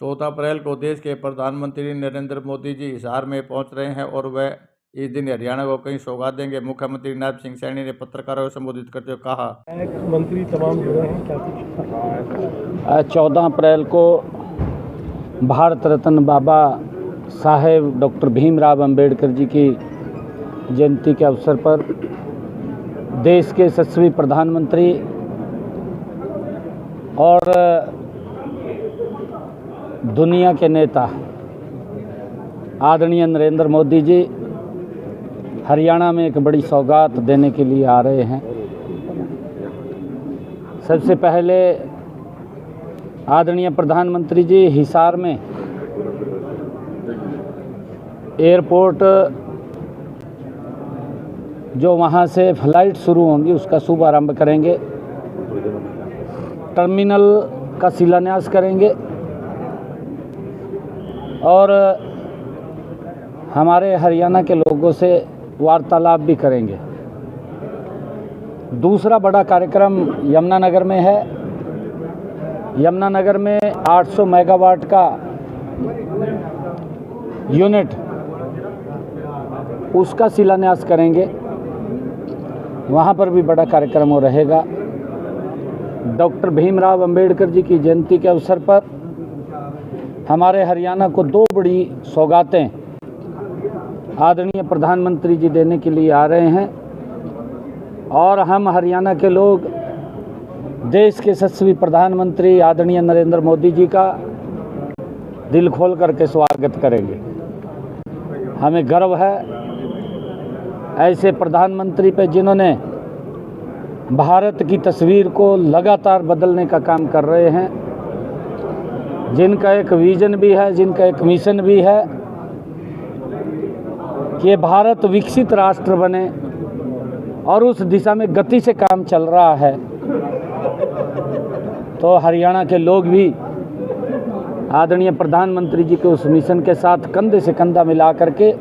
14 अप्रैल को देश के प्रधानमंत्री नरेंद्र मोदी जी हिसार में पहुंच रहे हैं और वह इस दिन हरियाणा को कई सौगात देंगे। मुख्यमंत्री नायब सिंह सैनी ने पत्रकारों को संबोधित करते हुए कहा, मंत्री तमाम जुड़े हैं, क्या कुछ 14 अप्रैल को भारत रत्न बाबा साहेब डॉक्टर भीमराव अंबेडकर जी की जयंती के अवसर पर देश के यशस्वी प्रधानमंत्री और दुनिया के नेता आदरणीय नरेंद्र मोदी जी हरियाणा में एक बड़ी सौगात देने के लिए आ रहे हैं। सबसे पहले आदरणीय प्रधानमंत्री जी हिसार में एयरपोर्ट जो वहाँ से फ्लाइट शुरू होंगी उसका शुभारंभ करेंगे, टर्मिनल का शिलान्यास करेंगे और हमारे हरियाणा के लोगों से वार्तालाप भी करेंगे। दूसरा बड़ा कार्यक्रम यमुनानगर में है। यमुनानगर में 800 मेगावाट का यूनिट उसका शिलान्यास करेंगे, वहाँ पर भी बड़ा कार्यक्रम हो रहेगा। डॉक्टर भीमराव अंबेडकर जी की जयंती के अवसर पर हमारे हरियाणा को दो बड़ी सौगातें आदरणीय प्रधानमंत्री जी देने के लिए आ रहे हैं और हम हरियाणा के लोग देश के यशस्वी प्रधानमंत्री आदरणीय नरेंद्र मोदी जी का दिल खोल करके स्वागत करेंगे। हमें गर्व है ऐसे प्रधानमंत्री पे जिन्होंने भारत की तस्वीर को लगातार बदलने का काम कर रहे हैं, जिनका एक विजन भी है, जिनका एक मिशन भी है कि भारत विकसित राष्ट्र बने और उस दिशा में गति से काम चल रहा है। तो हरियाणा के लोग भी आदरणीय प्रधानमंत्री जी के उस मिशन के साथ कंधे से कंधा मिला करके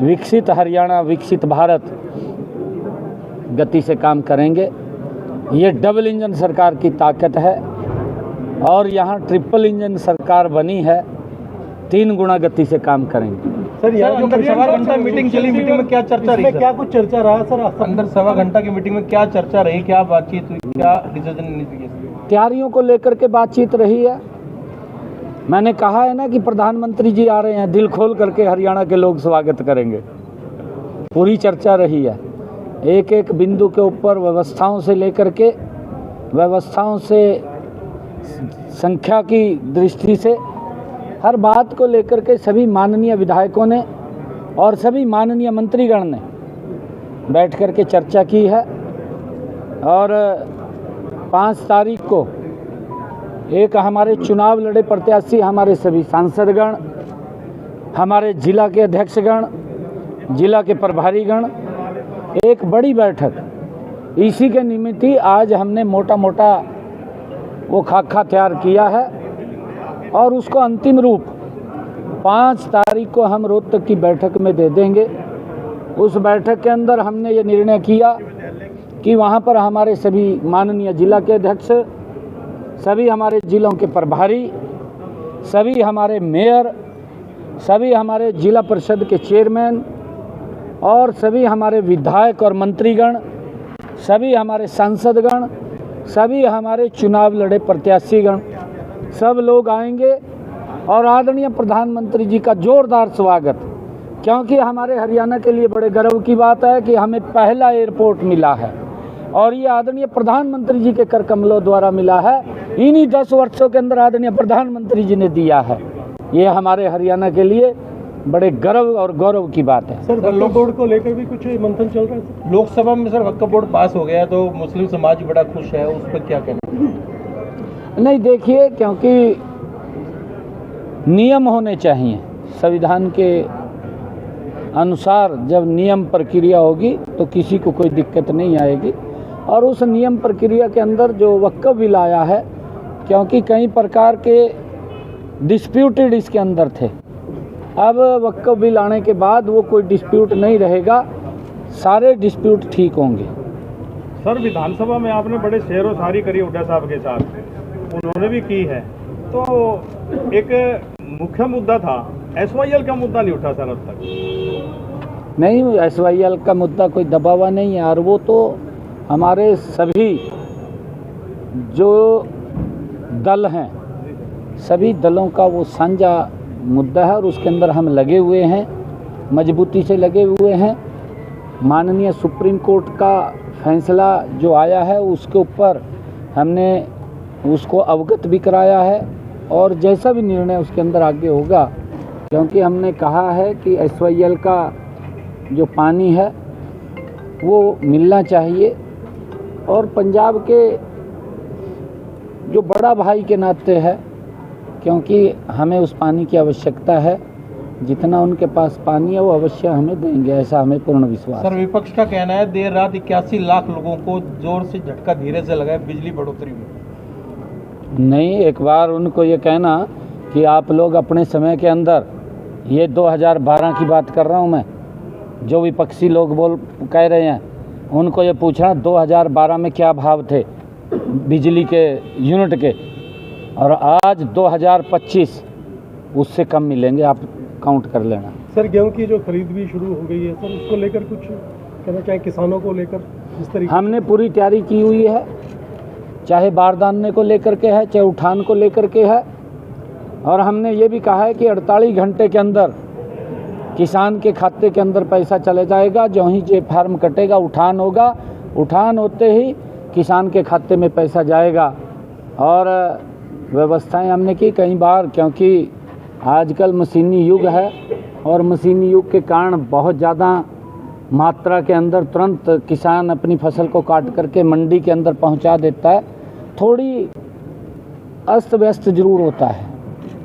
विकसित हरियाणा विकसित भारत गति से काम करेंगे। ये डबल इंजन सरकार की ताकत है और यहाँ ट्रिपल इंजन सरकार बनी है, 3 गुना गति से काम करेंगे। सर यहाँ जो सवा घंटा मीटिंग चली, मीटिंग में क्या चर्चा रही? क्या कुछ चर्चा रहा सर? अंदर सवा घंटा की मीटिंग में क्या चर्चा रही, क्या बातचीत हुई, क्या डिसीजन? तैयारियों को लेकर के बातचीत रही है। मैंने कहा है ना कि प्रधानमंत्री जी आ रहे हैं, दिल खोल करके हरियाणा के लोग स्वागत करेंगे। पूरी चर्चा रही है, एक एक बिंदु के ऊपर व्यवस्थाओं से लेकर के व्यवस्थाओं से संख्या की दृष्टि से हर बात को लेकर के सभी माननीय विधायकों ने और सभी माननीय मंत्रीगण ने बैठ कर के चर्चा की है। और 5 तारीख को एक हमारे चुनाव लड़े प्रत्याशी, हमारे सभी सांसदगण, हमारे जिला के अध्यक्षगण, जिला के प्रभारीगण, एक बड़ी बैठक इसी के निमित्त ही आज हमने मोटा मोटा वो खाका तैयार किया है और उसको अंतिम रूप 5 तारीख को हम रोहतक की बैठक में दे देंगे। उस बैठक के अंदर हमने ये निर्णय किया कि वहाँ पर हमारे सभी माननीय जिला के अध्यक्ष, सभी हमारे जिलों के प्रभारी, सभी हमारे मेयर, सभी हमारे जिला परिषद के चेयरमैन और सभी हमारे विधायक और मंत्रीगण, सभी हमारे सांसदगण, सभी हमारे चुनाव लड़े प्रत्याशीगण, सब लोग आएंगे और आदरणीय प्रधानमंत्री जी का जोरदार स्वागत, क्योंकि हमारे हरियाणा के लिए बड़े गर्व की बात है कि हमें पहला एयरपोर्ट मिला है और ये आदरणीय प्रधानमंत्री जी के कर कमलों द्वारा मिला है। इन्हीं 10 वर्षों के अंदर आदरणीय प्रधानमंत्री जी ने दिया है। ये हमारे हरियाणा के लिए बड़े गर्व और गौरव की बात है। सर वक्फ बोर्ड को लेकर भी कुछ मंथन चल रहा है? लोकसभा में सर वक्फ बोर्ड पास हो गया तो मुस्लिम समाज बड़ा खुश है, उस पर क्या कहना? नहीं, देखिए, क्योंकि नियम होने चाहिए, संविधान के अनुसार जब नियम प्रक्रिया होगी तो किसी को कोई दिक्कत नहीं आएगी। और उस नियम प्रक्रिया के अंदर जो वक्फ बिल आया है, क्योंकि कई प्रकार के डिस्प्यूटेड इसके अंदर थे, अब वक्फ बिल आने के बाद वो कोई डिस्प्यूट नहीं रहेगा, सारे डिस्प्यूट ठीक होंगे। सर विधानसभा में आपने बड़े शेर व शायरी करी हुड्डा साहब के साथ, उन्होंने भी की है, तो एक मुख्य मुद्दा था, SYL का मुद्दा नहीं उठा सर अब तक। नहीं, SYL का मुद्दा कोई दबा हुआ नहीं है, और वो तो हमारे सभी जो दल हैं, सभी दलों का वो साझा मुद्दा है, और उसके अंदर हम लगे हुए हैं, मजबूती से लगे हुए हैं। माननीय सुप्रीम कोर्ट का फैसला जो आया है उसके ऊपर हमने उसको अवगत भी कराया है, और जैसा भी निर्णय उसके अंदर आगे होगा, क्योंकि हमने कहा है कि SYL का जो पानी है वो मिलना चाहिए, और पंजाब के जो बड़ा भाई के नाते है, क्योंकि हमें उस पानी की आवश्यकता है, जितना उनके पास पानी है वो अवश्य हमें देंगे, ऐसा हमें पूर्ण विश्वास सर है। विपक्ष का कहना है देर रात 81 लाख लोगों को जोर से झटका धीरे से लगा है बिजली बढ़ोतरी में। नहीं, एक बार उनको ये कहना कि आप लोग अपने समय के अंदर, ये 2012 की बात कर रहा हूँ मैं, जो विपक्षी लोग कह रहे हैं, उनको ये पूछना 2012 में क्या भाव थे बिजली के यूनिट के, और आज 2025 उससे कम मिलेंगे, आप काउंट कर लेना। सर गेहूं की जो खरीद भी शुरू हो गई है सर, उसको लेकर कुछ कहना चाहें किसानों को लेकर इस तरीके? हमने पूरी तैयारी की हुई है, चाहे बारदाने को लेकर के है, चाहे उठान को लेकर के है, और हमने ये भी कहा है कि 48 घंटे के अंदर किसान के खाते के अंदर पैसा चले जाएगा। जो ही जे फार्म कटेगा, उठान होगा, उठान होते ही किसान के खाते में पैसा जाएगा। और व्यवस्थाएं हमने की कई बार, क्योंकि आजकल मशीनी युग है, और मशीनी युग के कारण बहुत ज़्यादा मात्रा के अंदर तुरंत किसान अपनी फसल को काट करके मंडी के अंदर पहुंचा देता है। थोड़ी अस्त व्यस्त जरूर होता है,